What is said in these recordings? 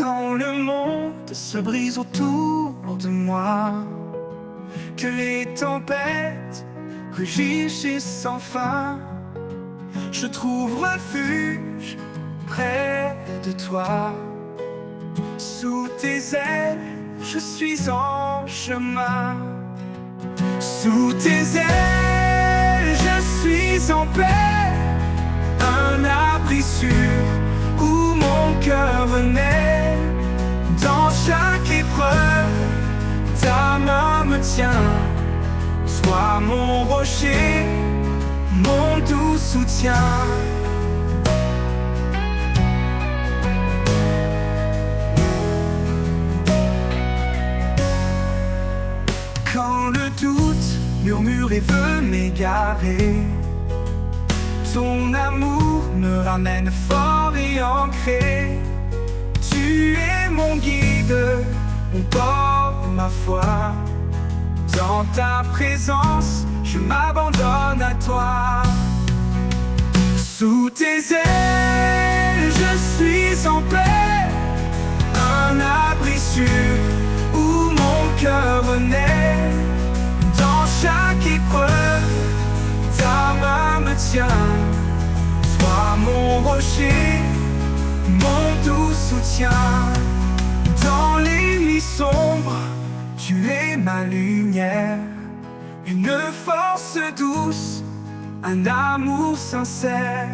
Quand le monde se brise autour de moi, que les tempêtes rugissent sans fin, je trouve refuge près de toi. Sous tes ailes, je suis en chemin. Sous tes ailes, je suis en paix, un abri sûr où mon cœur naît. Dans chaque épreuve, ta main me tient. Sois mon rocher, mon doux soutien. Quand le doute murmure et veut m'égarer, ton amour me ramène fort et ancré. Tu es mon guide, mon port, ma foi. Dans ta présence, je m'abandonne à toi. Sous tes ailes, je suis en paix, un abri sûr où mon cœur naît. Dans chaque épreuve, ta main me tient. Sois mon rocher, mon doux soutien. Dans les nuits sombres, tu es ma lumière, une force douce, un amour sincère.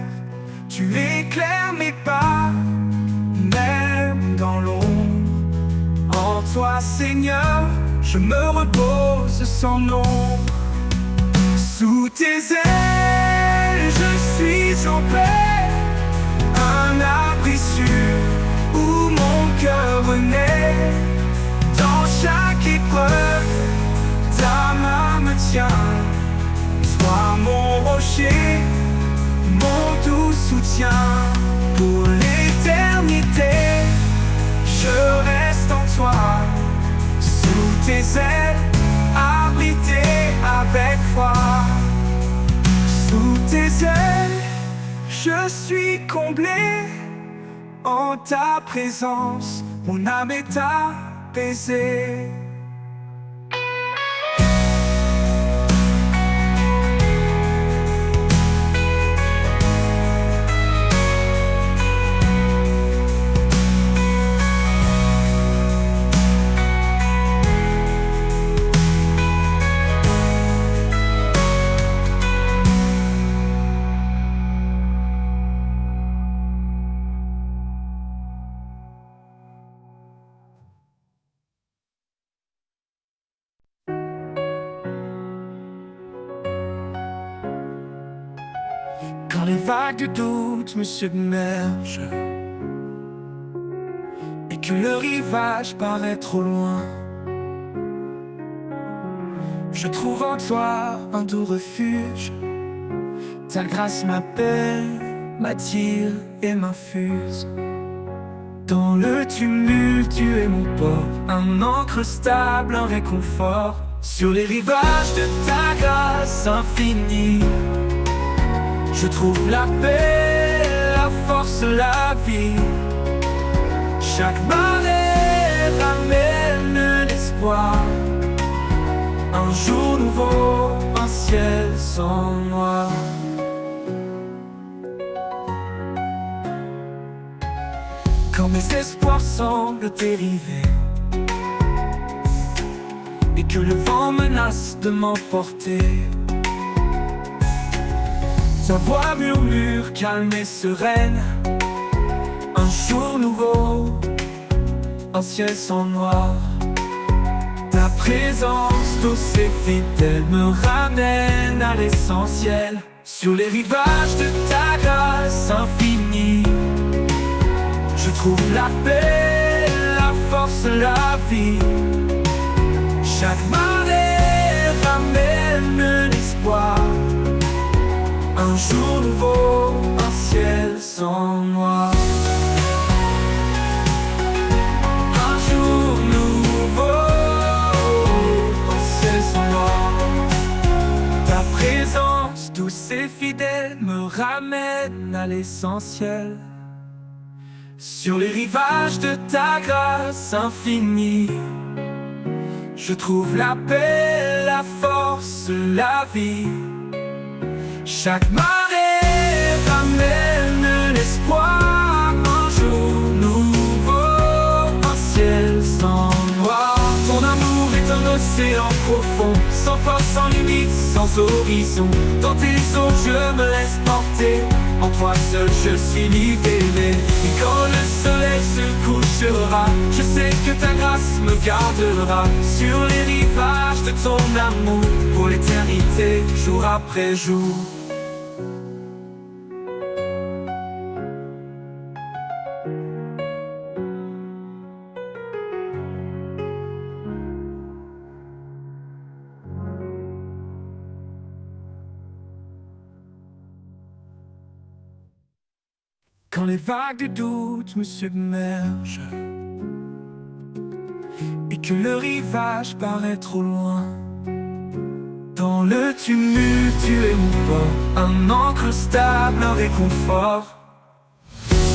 Tu éclaires mes pas, même dans l'ombre. En toi, Seigneur, je me repose sans nombre. Sous tes ailes, je suis en paix, un abri sûr où mon cœur naît. Dans chaque épreuve, ta main me tient. Sois mon rocher, mon doux soutien. Pour l'éternité, je reste en toi. Sous tes ailes, abrité avec foi. Sous tes ailes, je suis comblé. En ta présence, mon âme est apaisée. Quand les vagues du doute me submergent et que le rivage paraît trop loin, je trouve en toi un doux refuge. Ta grâce m'appelle, m'attire et m'infuse. Dans le tumulte, tu es mon port, un ancre stable, un réconfort. Sur les rivages de ta grâce infinie, je trouve la paix, la force, la vie. Chaque marée ramène l'espoir. Un jour nouveau, un ciel sans noir. Quand mes espoirs semblent dériver et que le vent menace de m'emporter, sa voix murmure, calme et sereine. Un jour nouveau, un ciel sans noir. Ta présence douce et fidèle me ramène à l'essentiel. Sur les rivages de ta grâce infinie, je trouve la paix, la force, la vie. Chaque marée ramène l'espoir. Un jour nouveau, un ciel sans noir. Un jour nouveau, un ciel sans noir. Ta présence douce et fidèle me ramène à l'essentiel. Sur les rivages de ta grâce infinie, je trouve la paix, la force, la vie. Chaque marée ramène l'espoir, un jour nouveau, un ciel sans noir. Ton amour est un océan profond, sans force, sans limite, sans horizon. Dans tes eaux je me laisse porter, en toi seul je suis libéré. Et quand le soleil se couchera, je sais que ta grâce me gardera sur les rivages de ton amour, pour l'éternité, jour après jour. Quand les vagues de doute me submergent et que le rivage paraît trop loin, dans le tumulte tu es mon port, un ancre stable, un réconfort.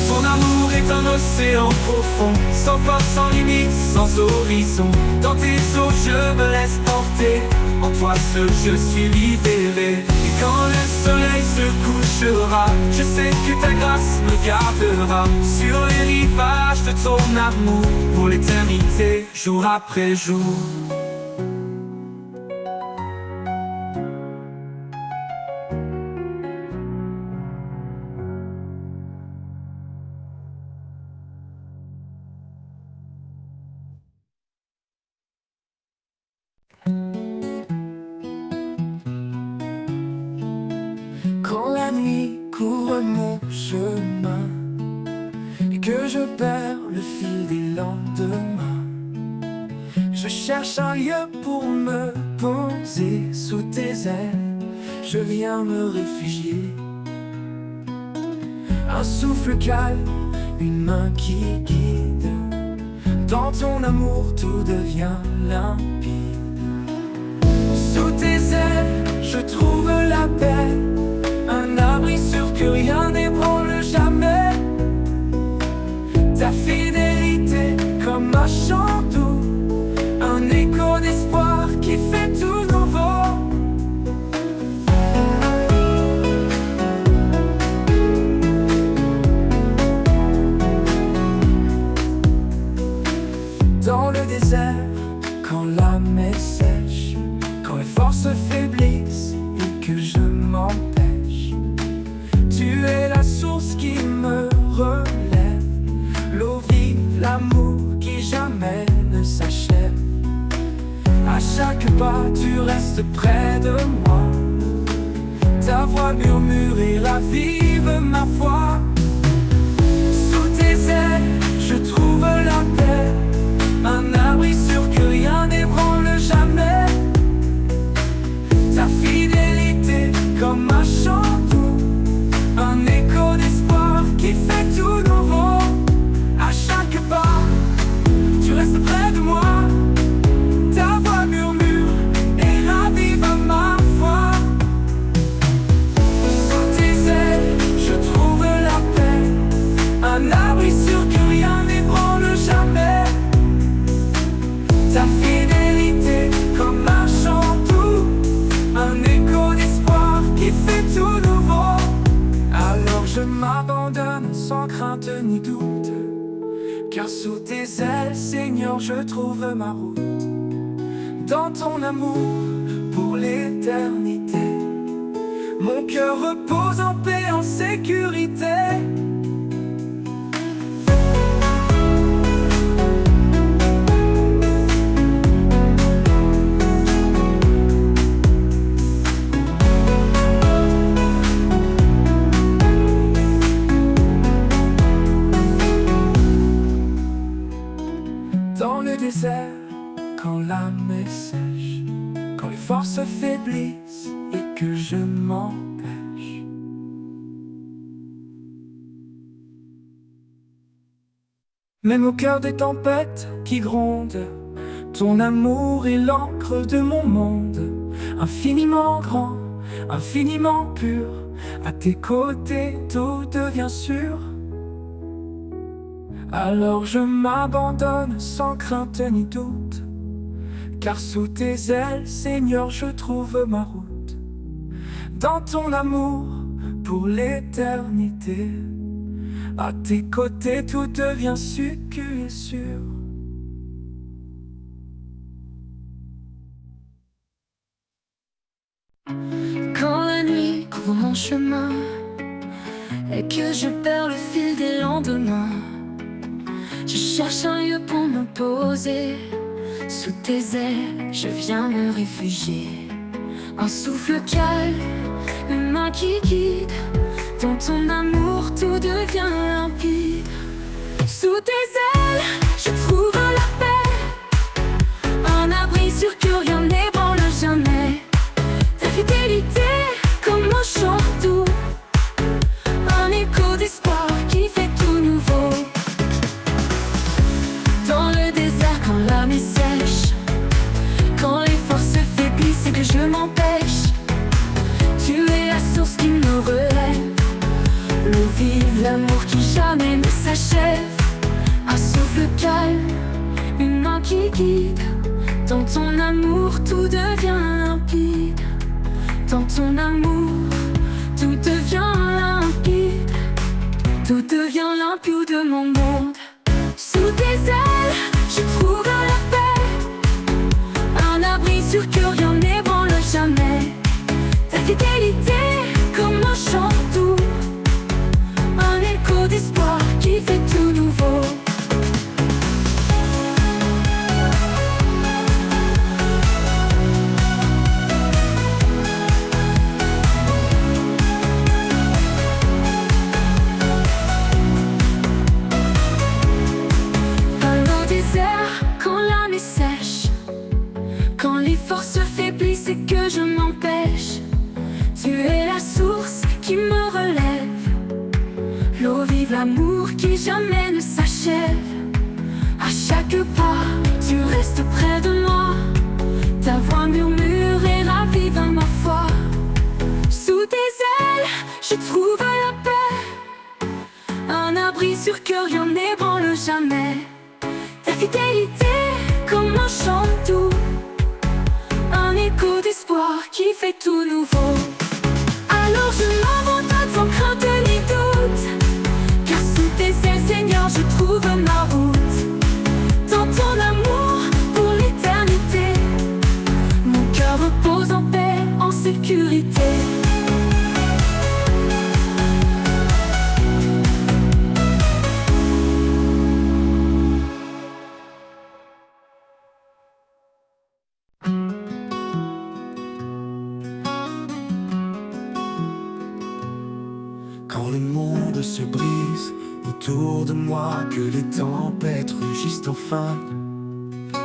Ton amour est un océan profond, sans force, sans limite, sans horizon. Dans tes eaux je me laisse porter, en toi seul je suis libéré. Et quand le soleil se couchera, je sais que ta grâce me gardera sur les rivages de ton amour, pour l'éternité, jour après jour. Quand la nuit couvre mon chemin et que je perds le fil des lendemains, je cherche un lieu pour me poser sous tes ailes. Je viens me réfugier. Un souffle calme, une main qui guide. Dans ton amour tout devient limpide. Sous tes ailes, je trouve la paix, un abri sûr que rien n'ébranle jamais. Ta fidélité comme un chant doux, un écho d'espoir qui fait tout nouveau. Dans le désert, quand l'âme est sèche, quand les forces faiblissent et que je m'empêche, tu es la source qui me relève, l'eau vive, l'amour qui jamais ne s'achève. À chaque pas tu restes près de moi, ta voix murmure et ravive ma foi. Sous tes ailes je trouve la paix, un abri sûr que rien n'ébranle jamais. Ta fidélité comme un chant doux, un écho d'espoir qui fait tout nouveau. À chaque pas, tu restes près de moi, ta voix murmure et ravive ma foi. Sous tes ailes, je trouve la paix, un abri sûr que rien n'ébranle jamais. Ta fidélité comme un chant doux, un écho d'espoir qui fait tout nouveau. Alors je m'abandonne sans crainte ni doute, car sous tes ailes, Seigneur, je trouve ma route. Dans ton amour pour l'éternité, mon cœur repose en paix, en sécurité. Dans le désert, quand l'âme est sèche, quand les forces faiblissent et que je m'empêche. Même au cœur des tempêtes qui grondent, ton amour est l'encre de mon monde. Infiniment grand, infiniment pur, à tes côtés tout devient sûr. Alors je m'abandonne sans crainte ni doute, car sous tes ailes, Seigneur, je trouve ma route. Dans ton amour pour l'éternité, à tes côtés tout devient sécure et sûr. Quand la nuit couvre mon chemin et que je perds le fil des lendemains, je cherche un lieu pour me poser. Sous tes ailes, je viens me réfugier. Un souffle calme, une main qui guide. Dans ton amour, tout devient limpide. Sous tes ailes, je trouve la paix, un abri sûr que rien n'ébranle jamais. Ta fidélité, comme un chant doux, un écho d'espoir qui fait tout nouveau. Dans le désert, quand l'âme est sèche, quand les forces faiblissent et que je m'empêche, tu es la source qui me relève, l'eau vive, l'amour qui jamais ne s'achève. Un souffle calme, une main qui guide. Dans ton amour, tout devient limpide. Dans ton amour, tout devient limpide. Tout devient limpide de mon monde. Sous tes ailes, je trouve la paix, un abri sûr que rien n'ébranle jamais. Ta fidélité, comme un chant doux, un écho d'espoir qui fait tout nouveau. Quand l'âme est sèche, quand les forces faiblissent et que je m'empêche, tu es la source qui me relève, l'eau vive, l'amour qui jamais ne s'achève. À chaque pas, tu restes près de moi, ta voix murmure et ravive ma foi. Sous tes ailes, je trouve la paix, un abri sûr que rien n'ébranle jamais. Ta fidélité, comme un chant doux, un écho d'espoir qui fait tout nouveau. Alors je m'abandonne sans crainte ni doute, car sous tes ailes, Seigneur, je trouve ma route. Dans ton amour pour l'éternité, mon cœur repose en paix, en sécurité. Quand le monde se brise autour de moi, que les tempêtes rugissent enfin,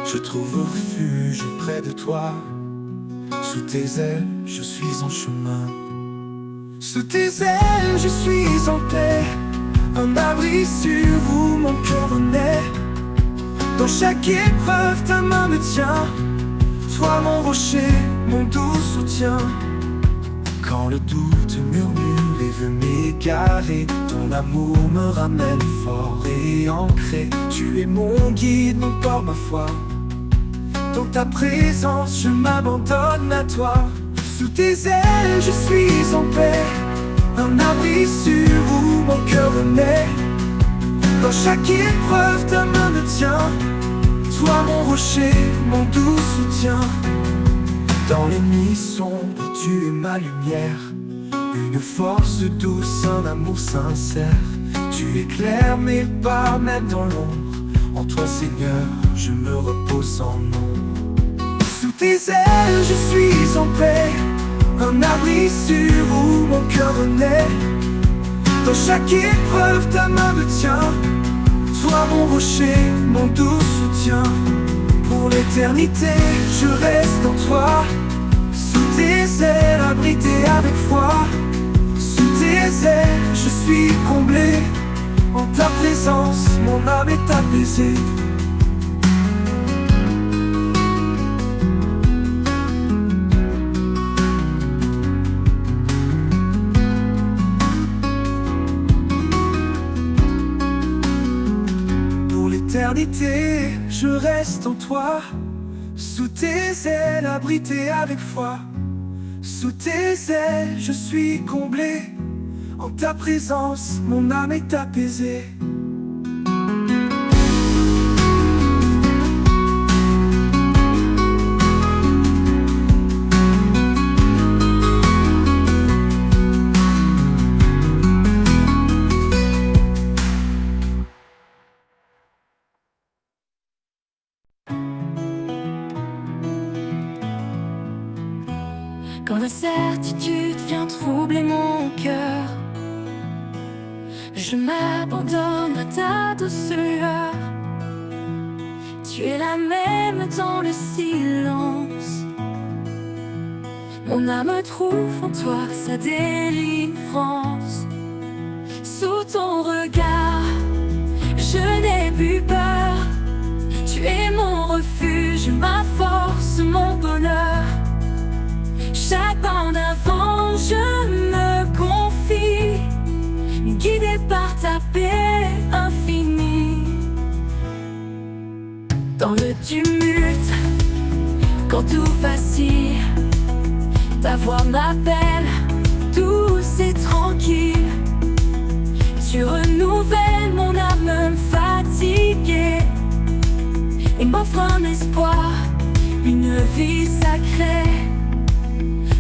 je trouve refuge près de toi. Sous tes ailes, je suis en chemin. Sous tes ailes, je suis en paix, un abri sûr où mon cœur renaît. Dans chaque épreuve, ta main me tient, toi mon rocher, mon doux soutien. Quand le doute murmure et veut m'égarer, ton amour me ramène fort et ancré. Tu es mon guide, mon port, ma foi. Dans ta présence, je m'abandonne à toi. Sous tes ailes, je suis en paix, un abri sûr où mon cœur renaît. Dans chaque épreuve, ta main me tient, toi mon rocher, mon doux soutien. Dans les nuits sombres, tu es ma lumière, une force douce, un amour sincère. Tu éclaires mes pas, même dans l'ombre. En toi, Seigneur, je me repose sans nom. Sous tes ailes, je suis en paix, un abri sûr où mon cœur renaît. Dans chaque épreuve, ta main me tient, toi mon rocher, mon doux soutien. Pour l'éternité, je reste en toi, sous tes ailes, abrité avec foi. Sous tes ailes, je suis comblé, en ta présence, mon âme est apaisée. l'éternité, je reste en toi. Sous tes ailes, abrité avec foi. Sous tes ailes, je suis comblé. En ta présence, mon âme est apaisée. Quand la certitude vient troubler mon cœur, je m'abandonne à ta douceur. Tu es la même dans le silence. Mon âme trouve en toi sa délivrance. Sous ton regard, je n'ai plus peur. Tu es mon refuge, ma force, mon bonheur. Chaque pas en avant, je me confie, guidé par ta paix infinie. Dans le tumulte, quand tout vacille, ta voix m'appelle, douce et tranquille. Tu renouvelles mon âme fatiguée et m'offres un espoir, une vie sacrée.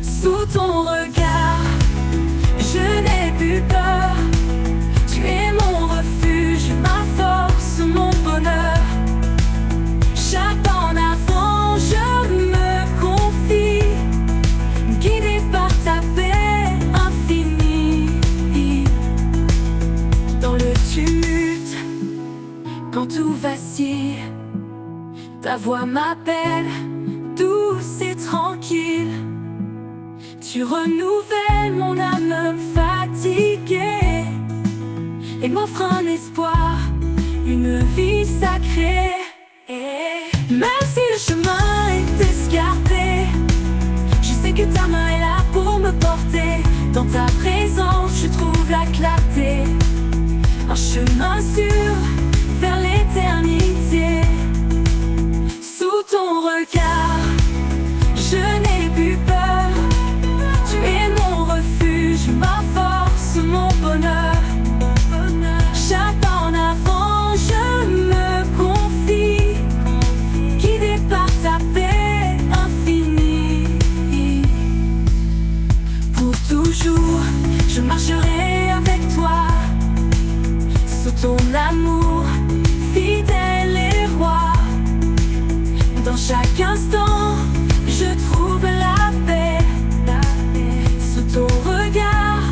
Sous ton regard, je n'ai plus peur. Tu es mon refuge, ma force, mon bonheur. Chaque pas en avant, je me confie, guidé par ta paix infinie. Dans le tumulte, quand tout vacille, ta voix m'appelle, douce et tranquille. Tu renouvelles mon âme fatiguée et m'offres un espoir, une vie sacrée. Même si le chemin est escarpé, je sais que ta main est là pour me porter. Dans ta présence, je trouve la clarté, un chemin sûr vers l'éternité. Sous ton regard, je n'ai plus peur. Tu es mon refuge, ma force, mon bonheur. Chaque pas en avant, je me confie, guidé par ta paix infinie. Pour toujours, je marcherai avec toi, sous ton amour, fidèle et roi. Dans chaque instant, je trouve la paix. Sous ton regard,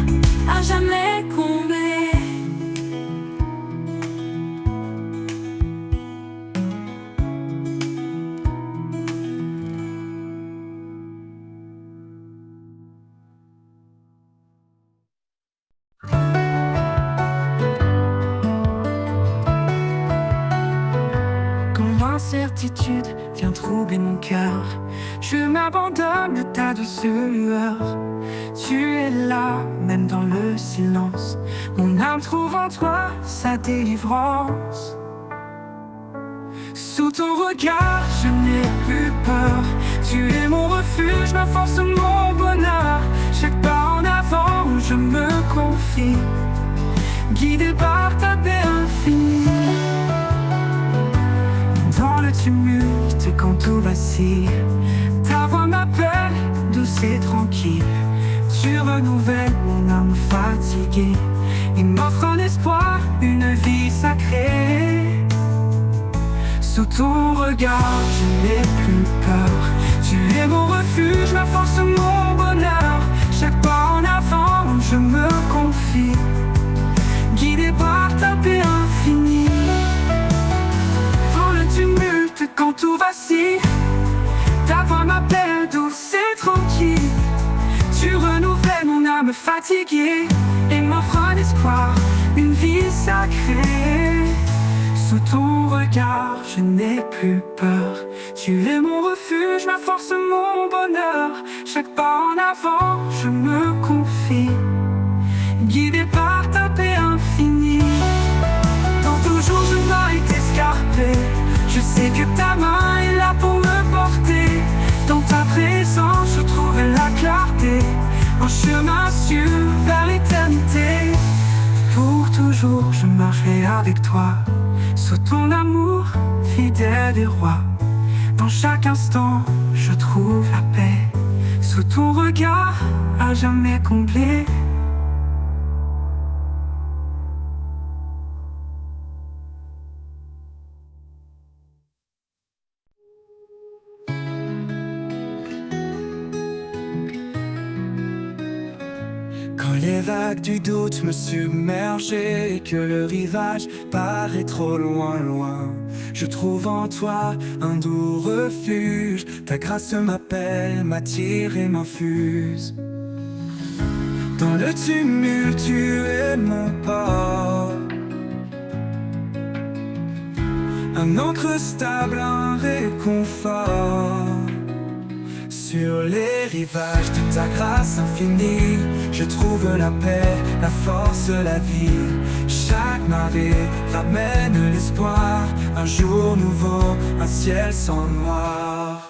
à jamais comblé. Quand l'incertitude vient troubler mon cœur, je m'abandonne à ta douceur. Tu es là, même dans le silence. Mon âme trouve en toi sa délivrance. Sous ton regard, je n'ai plus peur. Tu es mon refuge, ma force, mon bonheur. Chaque pas en avant, je me confie, guidé par ta paix infinie. Dans le tumulte, quand tout vacille, ta voix m'appelle, douce et tranquille. Tu renouvelles mon âme fatiguée et m'offre un espoir, une vie sacrée. Sous ton regard, je n'ai plus peur. Tu es mon refuge, ma force, mon bonheur. Chaque pas en avant, je me confie, guidé par ta paix infinie. Dans le tumulte, quand tout vacille, ta voix m'appelle, douce et tranquille. Tu renouvelles mon âme fatiguée et m'offres un espoir, une vie sacrée. Sous ton regard, je n'ai plus peur. Tu es mon refuge, ma force, mon bonheur. Chaque pas en avant, je me confie, guidé par ta paix infinie. Dans toujours je m'arrête escarpé, avec toi, sous ton amour fidèle et roi. Dans chaque instant, je trouve la paix, sous ton regard à jamais comblé. Quand les vagues du doute me submergeaient et que le rivage paraît trop loin, loin, je trouve en toi un doux refuge. Ta grâce m'appelle, m'attire et m'infuse. Dans le tumulte, tu es mon port, un ancre stable, un réconfort. Sur les rivages de ta grâce infinie, je trouve la paix, la force, la vie. Chaque marée ramène l'espoir, un jour nouveau, un ciel sans noir.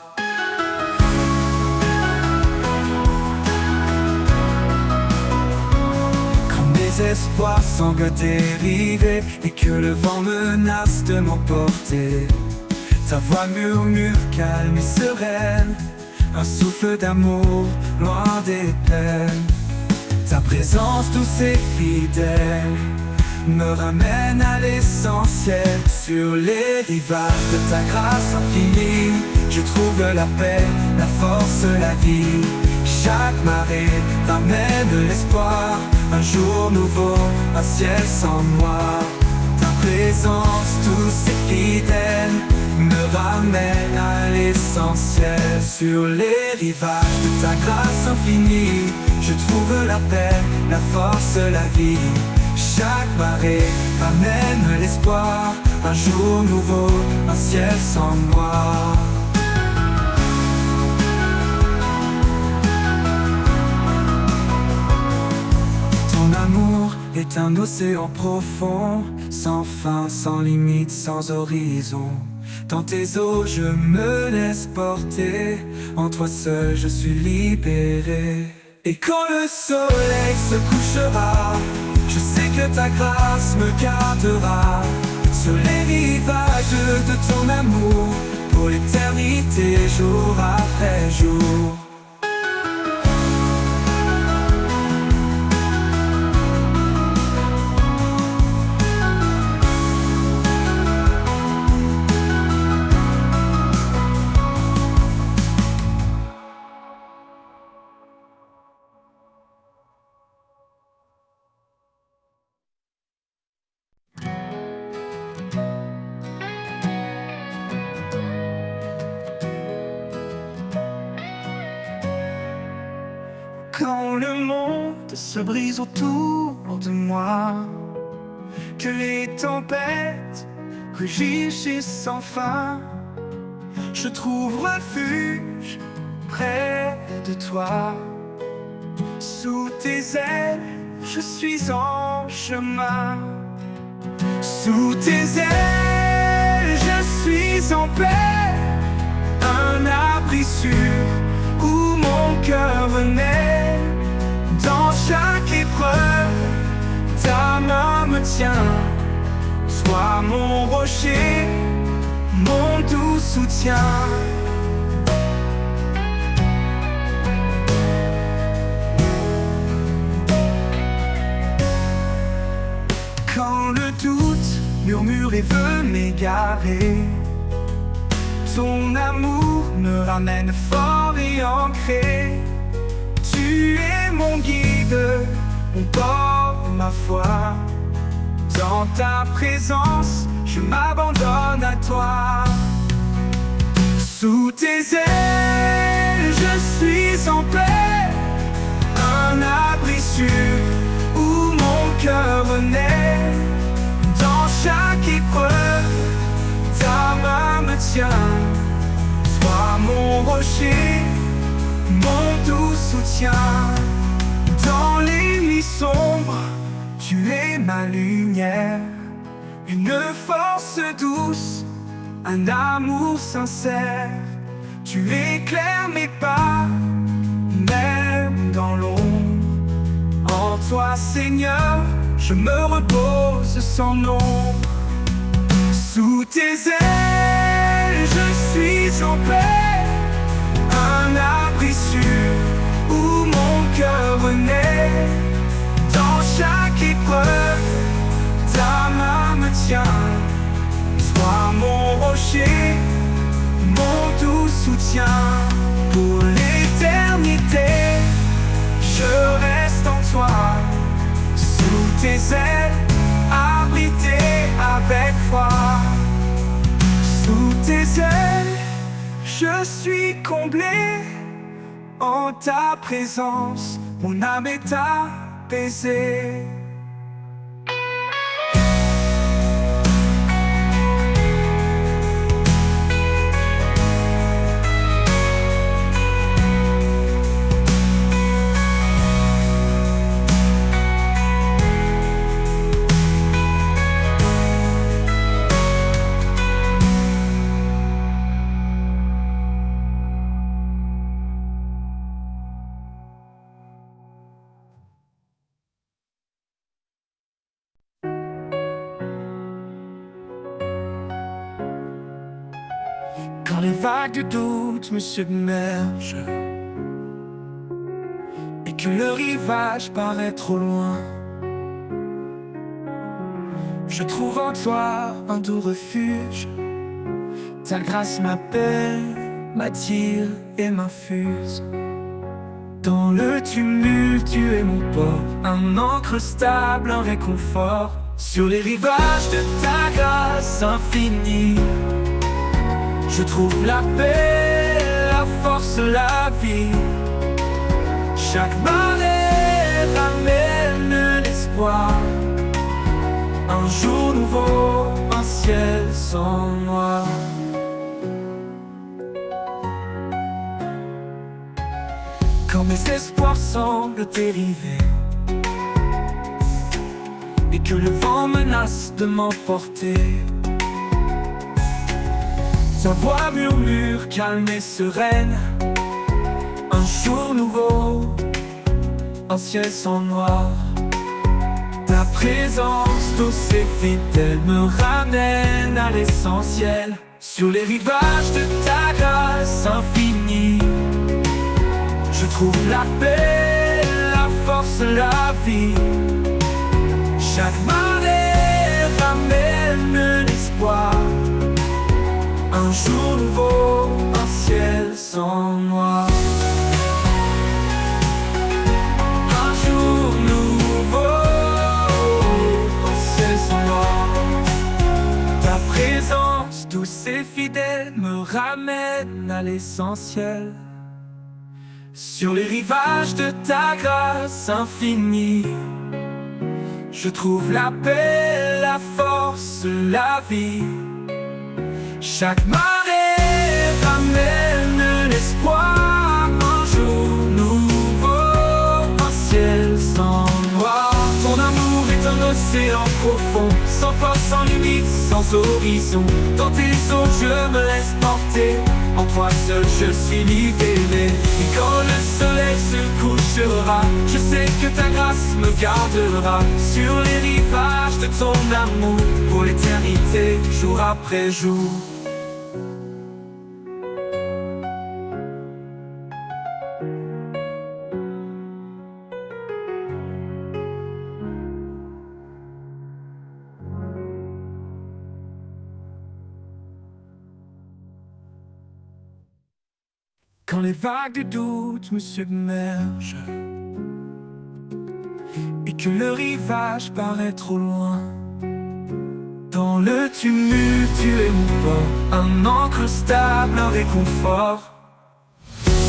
Quand mes espoirs semblent dériver et que le vent menace de m'emporter, ta voix murmure calme et sereine, un souffle d'amour, loin des peines. Ta présence douce et fidèle me ramène à l'essentiel. Sur les rivages de ta grâce infinie, je trouve la paix, la force, la vie. Chaque marée ramène l'espoir, un jour nouveau, un ciel sans noir. Ta présence douce et fidèle me ramène à l'essentiel. Sur les rivages de ta grâce infinie, je trouve la paix, la force, la vie. Chaque marée ramène l'espoir, un jour nouveau, un ciel sans noir. Ton amour est un océan profond, sans fin, sans limite, sans horizon. Dans tes eaux je me laisse porter, en toi seul je suis libéré. Et quand le soleil se couchera, je sais que ta grâce me gardera sur les rivages de ton amour, pour l'éternité, jour après jour. Quand le monde se brise autour de moi, que les tempêtes rugissent sans fin, je trouve refuge près de toi. Sous tes ailes, je suis en chemin. Sous tes ailes, je suis en paix, un abri sûr où mon cœur naît. Dans chaque épreuve, ta main me tient. Sois mon rocher, mon doux soutien. Quand le doute murmure et veut m'égarer, ton amour me ramène fort et ancré. Tu es mon guide, mon port, ma foi. Dans ta présence, je m'abandonne à toi. Sous tes ailes, je suis en paix, un abri sûr où mon cœur naît. Dans chaque épreuve, ta main me tient. Sois mon rocher, mon doux soutien. Dans les nuits sombres, tu es ma lumière, une force douce, un amour sincère. Tu éclaires mes pas, même dans l'ombre. En toi, Seigneur, je me repose sans nom. Sous tes ailes, je suis en paix, un abri sûr où mon cœur renaît. Dans chaque épreuve, ta main me tient. Toi mon rocher, mon doux soutien. Pour l'éternité, je reste en toi. Sous tes ailes, abrité avec foi. Sous tes ailes, je suis comblé. En ta présence, mon âme est apaisée. Quand les vagues du doute me submergent et que le rivage paraît trop loin, je trouve en toi un doux refuge. Ta grâce m'appelle, m'attire et m'infuse. Dans le tumulte, tu es mon port, un ancre stable, un réconfort. Sur les rivages de ta grâce infinie, je trouve la paix, la force, la vie. Chaque marée ramène l'espoir. Un jour nouveau, un ciel sans noir. Quand mes espoirs semblent dériver et que le vent menace de m'emporter, ta voix murmure, calme et sereine. Un jour nouveau, un ciel sans noir. Ta présence douce et fidèle me ramène à l'essentiel. Sur les rivages de ta grâce infinie, je trouve la paix, la force, la vie. Chaque marée ramène l'espoir. Un jour nouveau, un ciel sans noir. Un jour nouveau, un ciel sans noir. Ta présence douce et fidèle me ramène à l'essentiel. Sur les rivages de ta grâce infinie, je trouve la paix, la force, la vie. Chaque marée ramène l'espoir. Un jour nouveau, un ciel sans noir. Ton amour est un océan profond, sans force, sans limite, sans horizon. Dans tes eaux je me laisse porter, en toi seul je suis libéré. Et quand le soleil se couchera, je sais que ta grâce me gardera. Sur les rivages de ton amour, pour l'éternité, jour après jour. Quand les vagues du doute me submergent et que le rivage paraît trop loin, dans le tumulte tu es mon port, un ancre stable, un réconfort.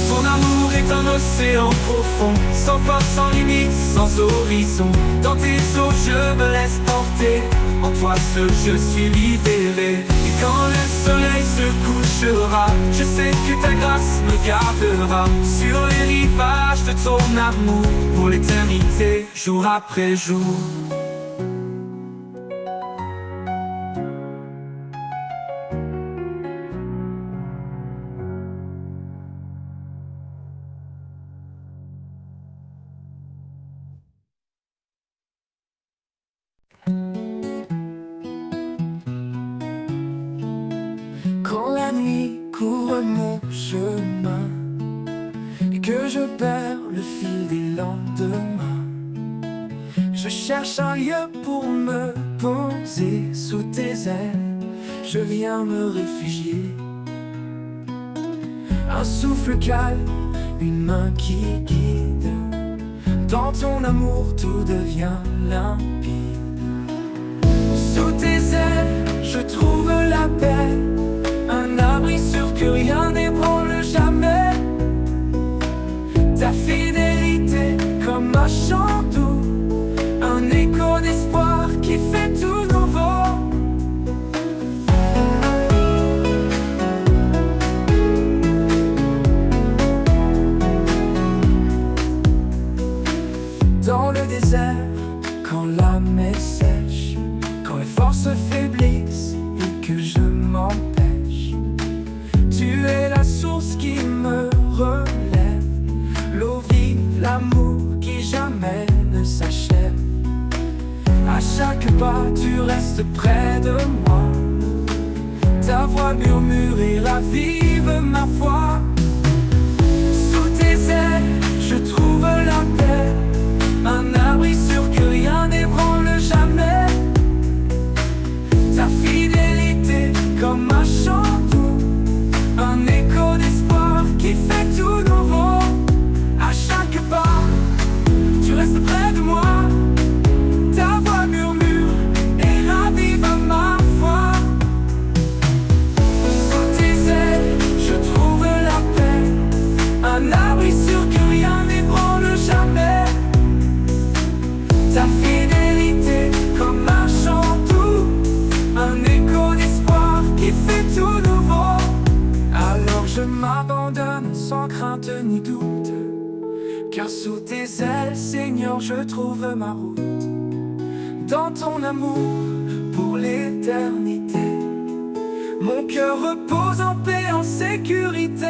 Ton amour est un océan profond, sans force, sans limite, sans horizon. Dans tes eaux je me laisse porter, en toi seul je suis libéré. Et quand le soleil se couchera, je sais que ta grâce me gardera. Sur les rivages de ton amour, pour l'éternité, jour après jour. mon chemin et que je perds le fil des lendemains. Je cherche un lieu pour me poser sous tes ailes. Je viens me réfugier. Un souffle calme, une main qui guide. Dans ton amour tout devient limpide. Sous tes ailes, je trouve la paix. Un abri sûr que rien n'ébranle jamais. Ta fidélité comme un chant doux, un écho d'espoir qui fait tout nouveau. Dans le désert, quand l'âme est sèche, quand les forces faiblissent et que je m'empêche, tu es la source qui me relève, l'eau vive, l'amour qui jamais ne s'achève. À chaque pas, tu restes près de moi. Ta voix murmure et ravive ma foi. Sous tes ailes, je trouve la paix. Un abri sûr que rien n'ébranle jamais. Ta fidélité comme un chant doux, un écho d'espoir qui fait tout nouveau. À chaque pas, tu restes près de moi. Ta voix murmure et ravive ma foi. Sous tes ailes, je trouve la paix. Un abri sûr que rien n'ébranle jamais. Ta fidélité comme un chant doux, un écho d'espoir qui fait tout nouveau. Alors je m'abandonne sans crainte ni doute, car sous tes ailes, Seigneur, je trouve ma route. Dans ton amour pour l'éternité, mon cœur repose en paix, en sécurité.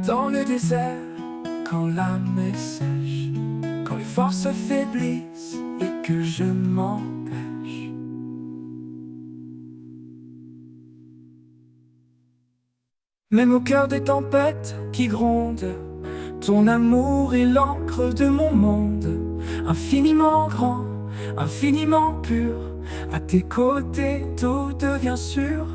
Dans le désert, quand l'âme est sèche, quand les forces faiblissent et que je m'empêche. Même au cœur des tempêtes qui grondent, ton amour est l'encre de mon monde. Infiniment grand, infiniment pur, à tes côtés tout devient sûr.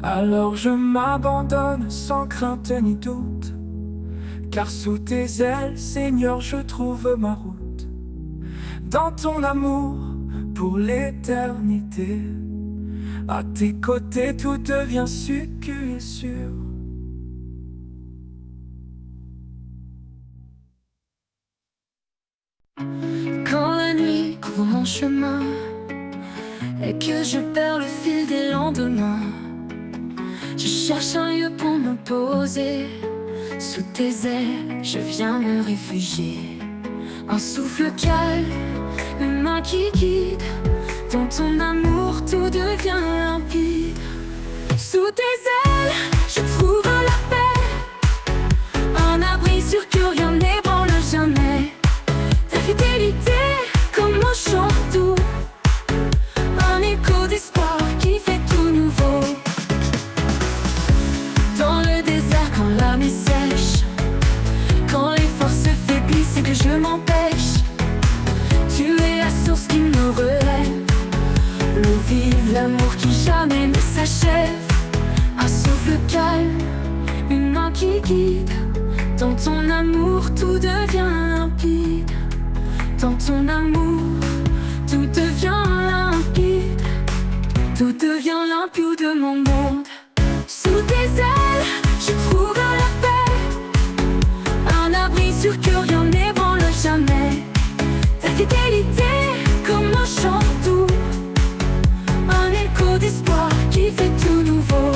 Alors je m'abandonne sans crainte ni doute, car sous tes ailes, Seigneur, je trouve ma route. Dans ton amour pour l'éternité, à tes côtés tout devient sûr et sûr. Quand la nuit couvre mon chemin et que je perds le fil des lendemains, je cherche un lieu pour me poser. Sous tes ailes, je viens me réfugier. Un souffle calme, une main qui guide. Dans ton amour, tout devient limpide. Sous tes ailes, je trouve la paix. Un abri sûr que rien n'ébranle jamais. Ta fidélité comme un chant doux, un écho d'espoir qui fait tout nouveau. Dans le désert, quand l'âme est sèche, quand les forces faiblissent et que je m'empêche, tu es la source qui me relève, l'eau vive, l'amour qui jamais ne s'achève. Un souffle calme, une main qui guide. Dans ton amour, tout devient limpide. Dans ton amour, tout devient limpide. Tout devient limpide de mon monde. Sous tes ailes, je trouve la paix. Un abri sûr que rien n'ébranle jamais. Ta fidélité comme un chant doux, un écho d'espoir qui fait tout nouveau.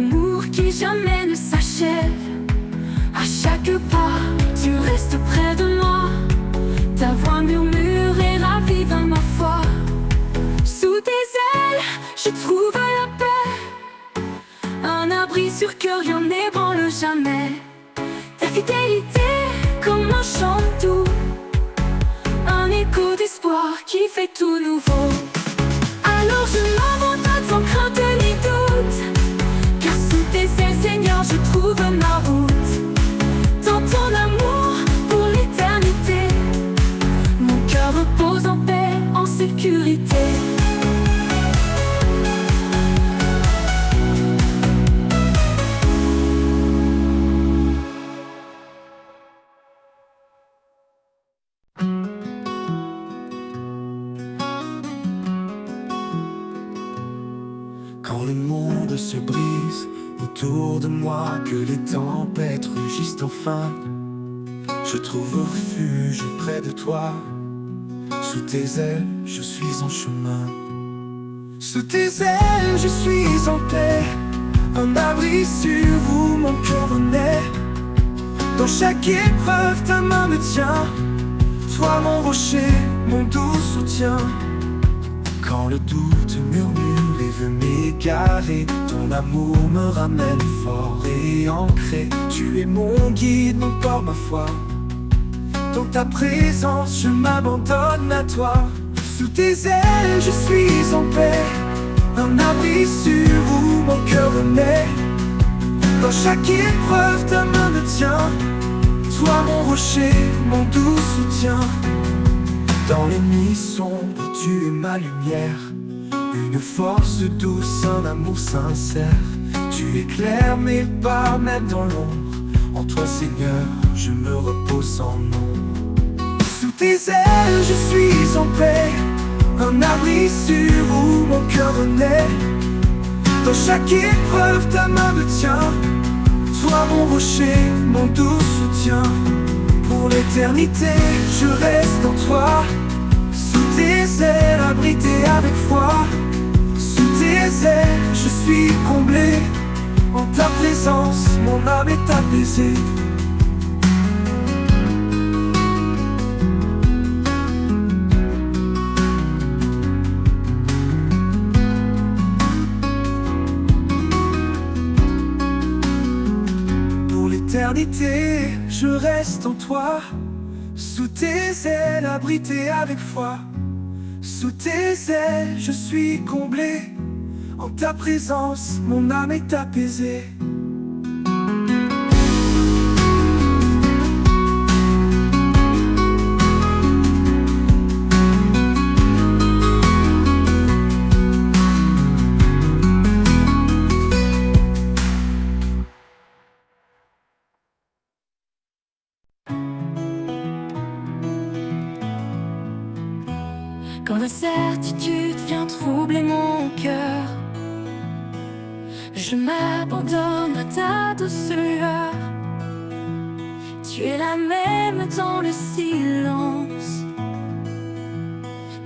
amour qui jamais ne s'achève. À chaque pas, tu restes près de moi. Ta voix murmure et ravive ma foi. Sous tes ailes, je trouve la paix, un abri sûr que rien n'ébranle jamais. Ta fidélité comme un chant doux, un écho d'espoir qui fait tout nouveau. Alors je m'abandonne sans crainte ni doute, car sous tes ailes, Seigneur, je trouve ma route. Dans ton amour pour l'éternité, mon cœur repose en paix, en sécurité. Quand le monde se brise autour de moi, que les tempêtes rugissent enfin, je trouve refuge près de toi. Sous tes ailes, je suis en chemin. Sous tes ailes, je suis en paix, un abri sûr où mon cœur renaît. Dans chaque épreuve, ta main me tient, toi mon rocher, mon doux soutien. Quand le doute murmure et veut m'égarer, ton amour me ramène fort et ancré. Tu es mon guide, mon port, ma foi. Dans ta présence, je m'abandonne à toi. Sous tes ailes, je suis en paix, un abri sûr où mon cœur renaît. Dans chaque épreuve, ta main me tient, toi mon rocher, mon doux soutien. Dans les nuits sombres, tu es ma lumière, une force douce, un amour sincère. Tu éclaires mes pas même dans l'ombre. En toi, Seigneur, je me repose sans nom. Sous tes ailes, je suis en paix, un abri sûr où mon cœur renaît. Dans chaque épreuve, ta main me tient, toi mon rocher, mon doux soutien. Pour l'éternité, je reste en toi. Sous tes ailes, abrité avec foi. Sous tes ailes, je suis comblé. En ta présence, mon âme est apaisée. Pour l'éternité, je reste en toi. Sous tes ailes, abrité avec foi. Sous tes ailes, je suis comblé. En ta présence, mon âme est apaisée. Quand l'incertitude vient troubler mon cœur, je m'abandonne à ta douceur. Tu es la même dans le silence.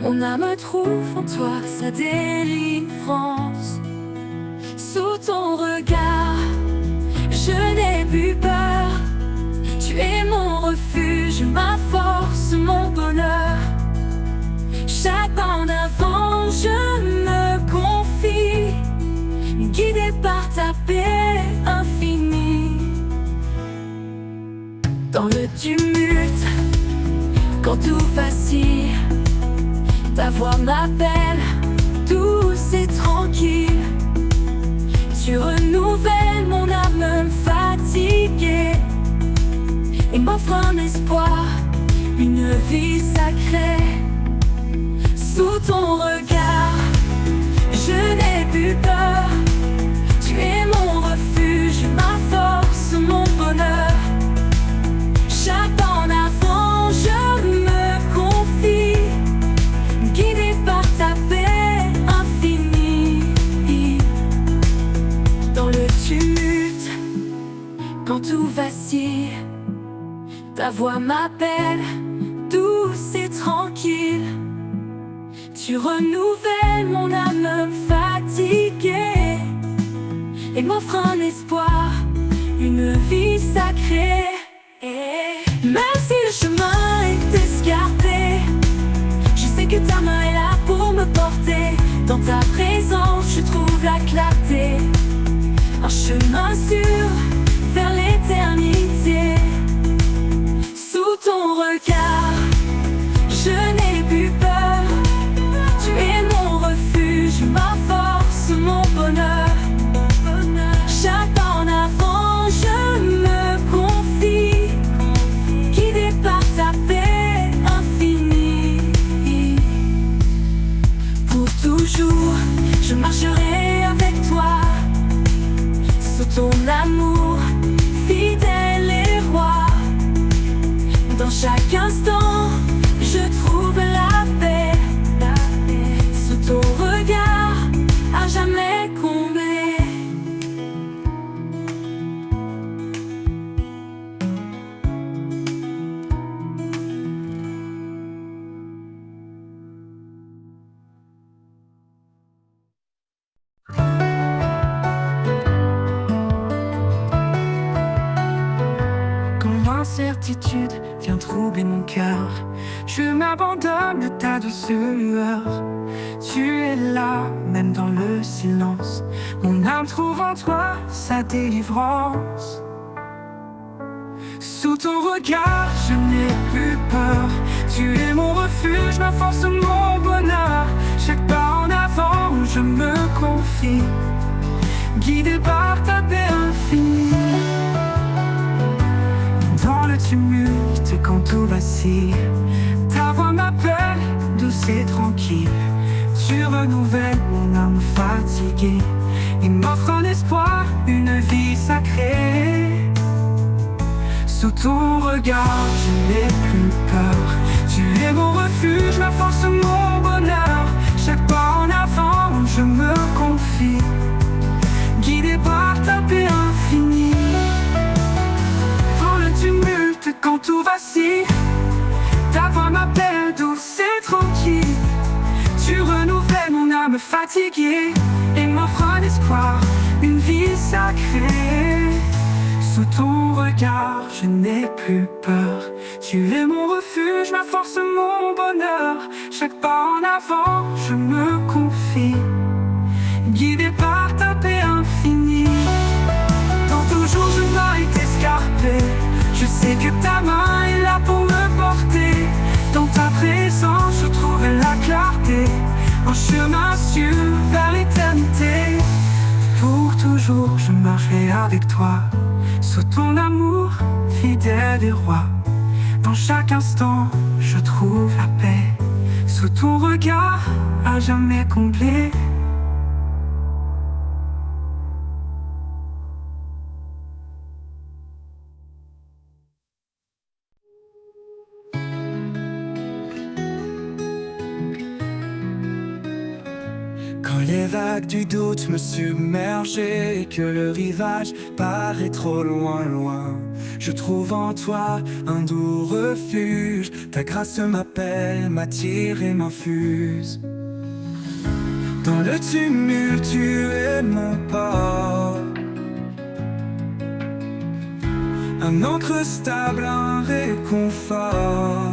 Mon âme trouve en toi sa délivrance. Sous ton regard, je n'ai plus peur. Tu es mon refuge, ma force, mon bonheur. Chaque pas en avant, je me confie, guidé par ta paix infinie. Dans le tumulte, quand tout vacille, ta voix m'appelle, douce et tranquille. Tu renouvelles mon âme fatiguée et m'offres un espoir, une vie sacrée. Sous ton regard, je n'ai plus peur. Tu es mon refuge, ma force, mon bonheur. Chaque pas en avant, je me confie, guidé par ta paix infinie. Dans le tumulte, quand tout vacille, ta voix m'appelle, douce et tranquille. Tu renouvelles mon âme fatiguée et m'offre un espoir, une vie sacrée. Même si le chemin est escarpé, je sais que ta main est là pour me porter. Dans ta présence, je trouve la clarté, un chemin sûr vers l'éternité. Sous ton regard, je n'ai plus peur. Tu es mon refuge, ma force, mon bonheur. Chaque pas en avant, je me confie, guidé par ta paix infinie. Pour toujours, je marcherai avec toi, sous ton amour, fidèle et roi. Dans chaque instant, je trouve la paix, sous ton regard, à jamais comblé. L'incertitude vient troubler mon cœur, je m'abandonne à ta douce lueur. Tu es là, même dans le silence. Mon âme trouve en toi sa délivrance. Sous ton regard, je n'ai plus peur. Tu es mon refuge, ma force, mon bonheur. Chaque pas en avant, je me confie, guidé par ta paix infinie. Dans le tumulte, quand tout vacille, ta voix m'appelle, douce et tranquille. Tu renouvelles mon âme fatiguée et m'offre un espoir, une vie sacrée. Sous ton regard, je n'ai plus peur. Tu es mon refuge, ma force, mon bonheur. Chaque pas en avant, je me confie, guidé par ta paix infinie. Tumulte, quand tout vacille, ta voix m'appelle, douce et tranquille. Tu renouvelles mon âme fatiguée et m'offres un espoir, une vie sacrée. Sous ton regard, je n'ai plus peur. Tu es mon refuge, ma force, mon bonheur. Chaque pas en avant, je me confie, guidé par ta paix infinie. Dans tout jour, je m'arrête escarpé, je sais que ta main est là pour me porter. Dans ta présence, je trouve la clarté, un chemin sûr vers l'éternité. Pour toujours, je marcherai avec toi, sous ton amour, fidèle et roi. Dans chaque instant, je trouve la paix, sous ton regard, à jamais comblé. Quand les vagues du doute me submergent et que le rivage paraît trop loin, loin, je trouve en toi un doux refuge. Ta grâce m'appelle, m'attire et m'infuse. Dans le tumulte, tu es mon port, un ancre stable, un réconfort.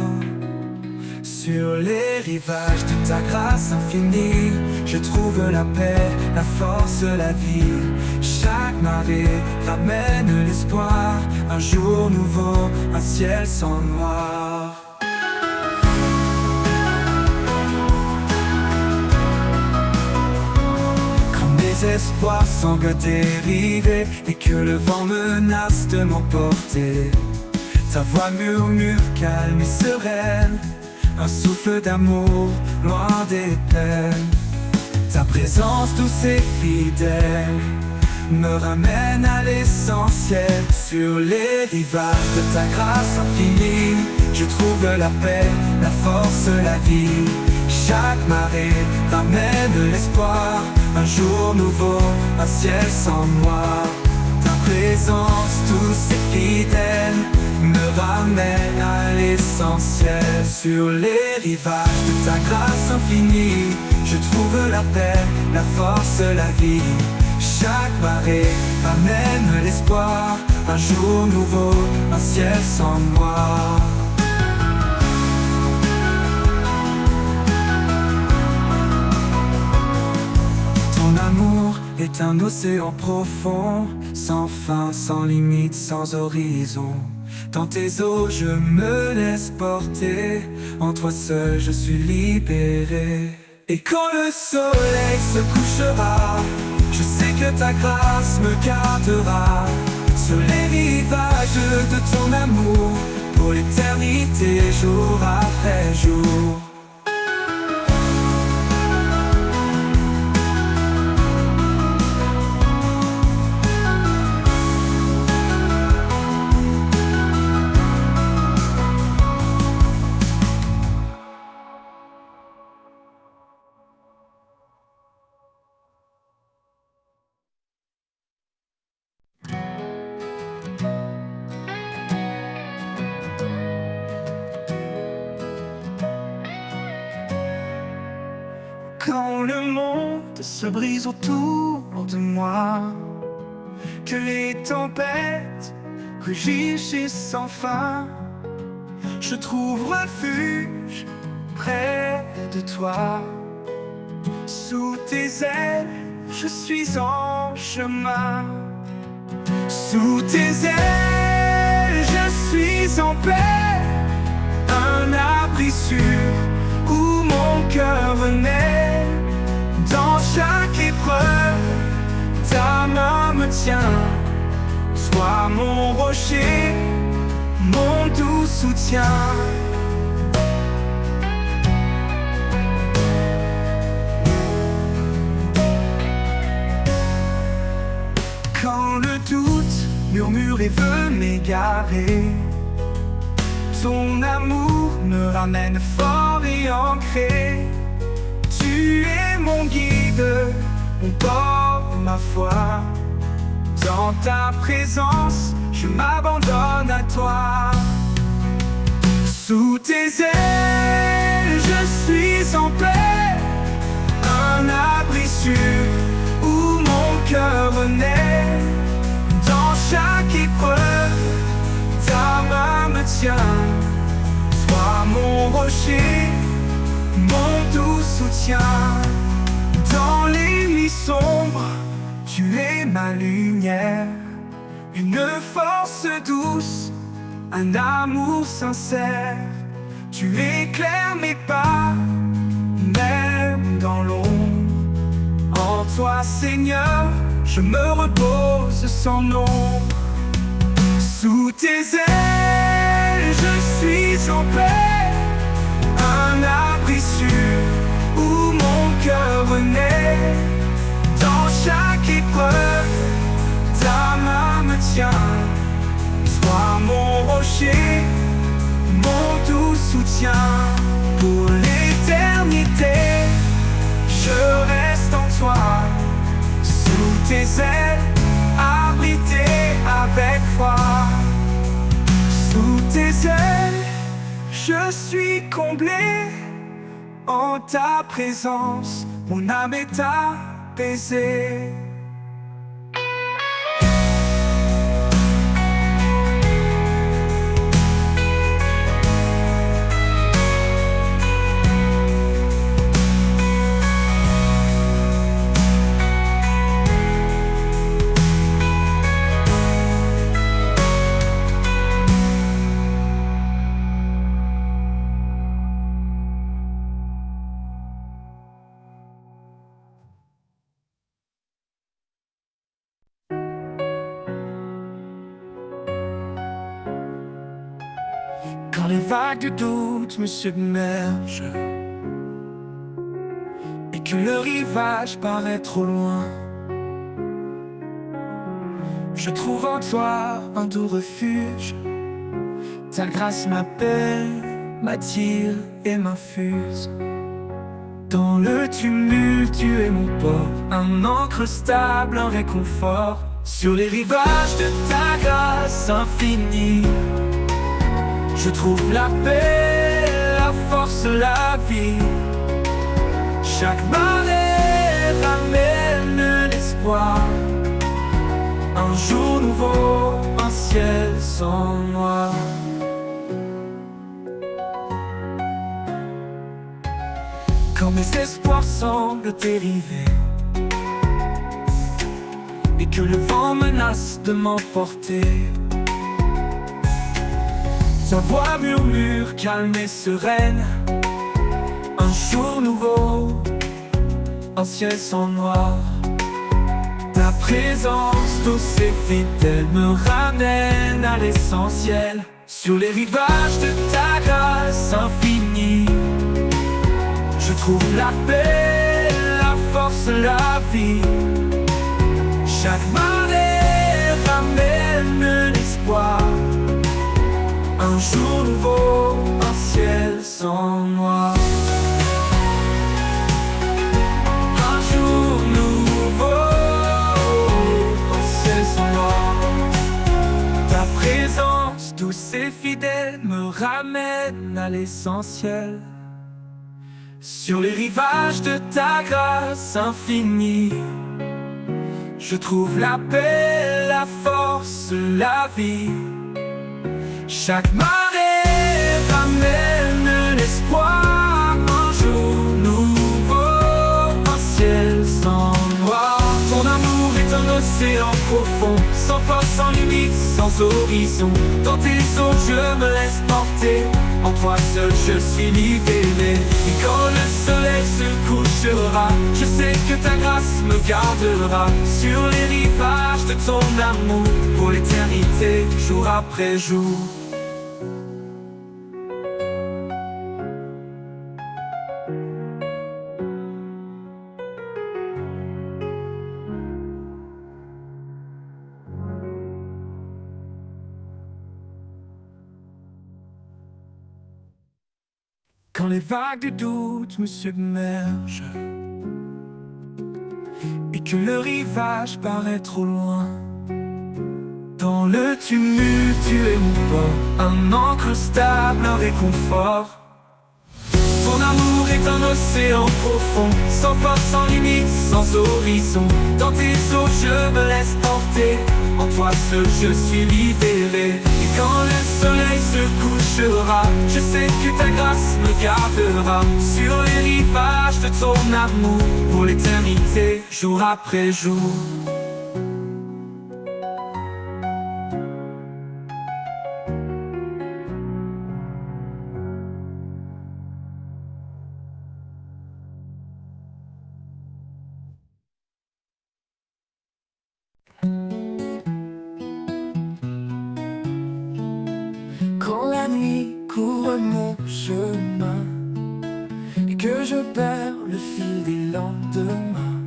Sur les rivages de ta grâce infinie, je trouve la paix, la force, la vie. Chaque marée ramène l'espoir, un jour nouveau, un ciel sans noir. Quand mes espoirs semblent dériver et que le vent menace de m'emporter, ta voix murmure calme et sereine, un souffle d'amour loin des peines. Ta présence douce et fidèle me ramène à l'essentiel. Sur les rivages de ta grâce infinie, je trouve la paix, la force, la vie. Chaque marée ramène l'espoir, un jour nouveau, un ciel sans noir. Ta présence douce et fidèle me ramène à l'essentiel. Sur les rivages de ta grâce infinie, je trouve la paix, la force, la vie. chaque marée amène l'espoir. Un jour nouveau, un ciel sans moi. Ton amour est un océan profond, sans fin, sans limite, sans horizon. Dans tes eaux je me laisse porter, en toi seul je suis libéré. Et quand le soleil se couchera, je sais que ta grâce me gardera sur les rivages de ton amour, pour l'éternité, jour après jour. Quand le monde se brise autour de moi, que les tempêtes rugissent sans fin, je trouve refuge près de toi. Sous tes ailes, je suis en chemin. Sous tes ailes, je suis en paix, un abri sûr où mon cœur naît. Dans chaque épreuve, ta main me tient. Sois mon rocher, mon doux soutien. Quand le doute murmure et veut m'égarer, ton amour me ramène fort et ancré. Tu es mon guide, mon port, ma foi. Dans ta présence, je m'abandonne à toi. Sous tes ailes, je suis en paix, un abri sûr où mon cœur naît. Dans chaque épreuve, ta main me tient. Sois mon rocher, mon doux soutien. Dans les nuits sombres, tu es ma lumière, une force douce, un amour sincère. Tu éclaires mes pas, même dans l'ombre. En toi, Seigneur, je me repose sans nombre. Sous tes ailes, je suis en paix, un abri sûr où mon cœur naît. Dans chaque épreuve, ta main me tient. Sois mon rocher, mon doux soutien. Pour l'éternité, je reste en toi. Sous tes ailes, abrité avec foi. Sous tes ailes, je suis comblé. En ta présence, mon âme est apaisée. Quand les vagues du doute me submergent et que le rivage paraît trop loin, je trouve en toi un doux refuge. Ta grâce m'appelle, m'attire et m'infuse. Dans le tumulte, tu es mon port, un ancre stable, un réconfort. Sur les rivages de ta grâce infinie, je trouve la paix, la force, la vie. Chaque marée ramène l'espoir. jour nouveau, un ciel sans noir. Quand mes espoirs semblent dériver et que le vent menace de m'emporter, sa voix murmure calme et sereine. Un jour nouveau, un ciel sans noir. Ta présence douce et fidèle me ramène à l'essentiel. Sur les rivages de ta grâce infinie, je trouve la paix, la force, la vie. Chaque marée ramène l'espoir. Un jour nouveau, un ciel sans noir. Un jour nouveau, un ciel sans noir. Ta présence douce et fidèle me ramène à l'essentiel. Sur les rivages de ta grâce infinie, je trouve la paix, la force, la vie. Chaque marée ramène l'espoir. Un jour nouveau, un ciel sans noir. Ton amour est un océan profond, sans force, sans limite, sans horizon. Dans tes eaux je me laisse porter, en toi seul je suis libéré. Et quand le soleil se couchera, je sais que ta grâce me gardera. Sur les rivages de ton amour, pour l'éternité, jour après jour. Quand les vagues de doute me submergent et que le rivage paraît trop loin, dans le tumulte tu es mon port, un ancre stable, un réconfort. Ton amour est un océan profond, sans force, sans limite, sans horizon. Dans tes eaux je me laisse porter, en toi seul je suis libéré. Et quand le soleil se couchera, je sais que ta grâce me gardera. Sur les rivages de ton amour, pour l'éternité, jour après jour. Quand la nuit couvre mon chemin et que je perds le fil des lendemains,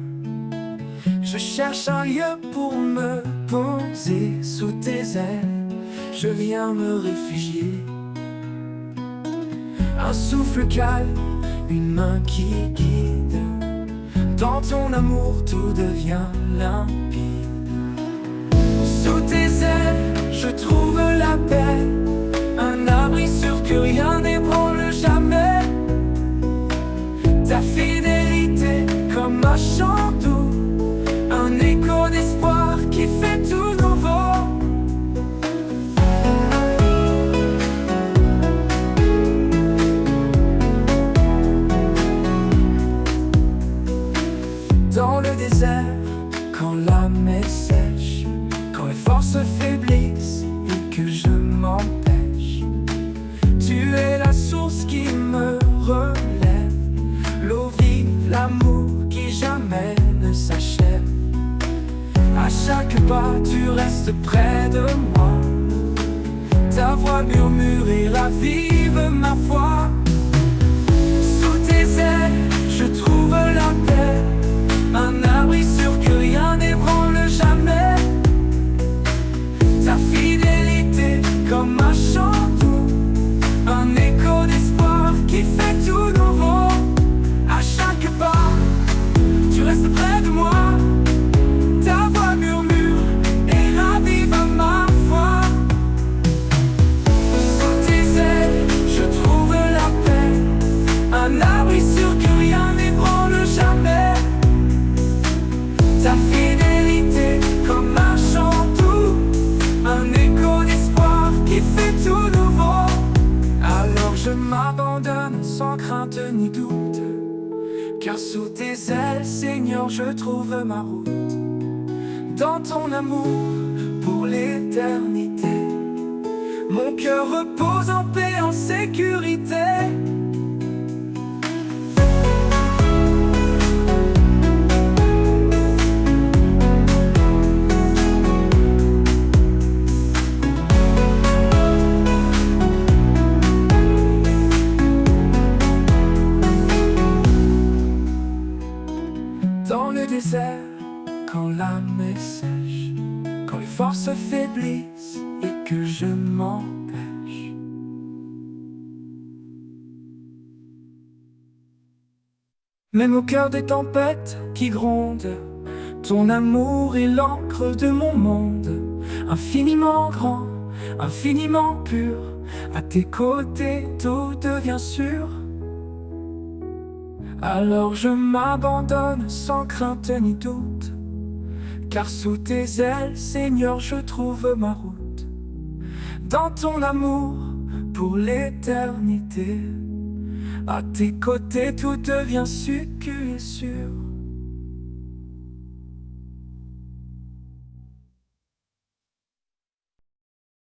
je cherche un lieu pour me poser sous tes ailes. Je viens me réfugier. Un souffle calme, une main qui guide. Dans ton amour tout devient limpide. Sous tes ailes, je trouve la paix. Un abri sûr que rien n'ébranle jamais. Ta fidélité comme un chant doux, un écho d'espoir qui fait tout nouveau. Dans le désert, quand l'âme est sèche, quand les forces faiblissent et que je m'empêche, tu es la source qui me relève, l'eau vive, l'amour qui jamais ne s'achève. À chaque pas tu restes près de moi, ta voix murmure et ravive ma foi. Sous tes ailes je trouve la paix, un abri sûr que rien n'ébranle jamais. Ta fidélité comme un chant doux, un écho d'espoir qui fait tout nouveau. À chaque pas, tu restes près de moi, ta voix murmure et ravive ma foi. Sous tes ailes, je trouve qui fait tout nouveau. Alors je m'abandonne sans crainte ni doute, car sous tes ailes, Seigneur, je trouve ma route. Dans ton amour pour l'éternité, mon cœur repose en paix, en sécurité. Dans le désert, quand l'âme est sèche, quand les forces faiblissent et que je m'empêche. Même au cœur des tempêtes qui grondent, ton amour est l'encre de mon monde. Infiniment grand, infiniment pur, à tes côtés tout devient sûr. Alors je m'abandonne sans crainte ni doute, car sous tes ailes, Seigneur, je trouve ma route. Dans ton amour pour l'éternité, à tes côtés tout devient sûr.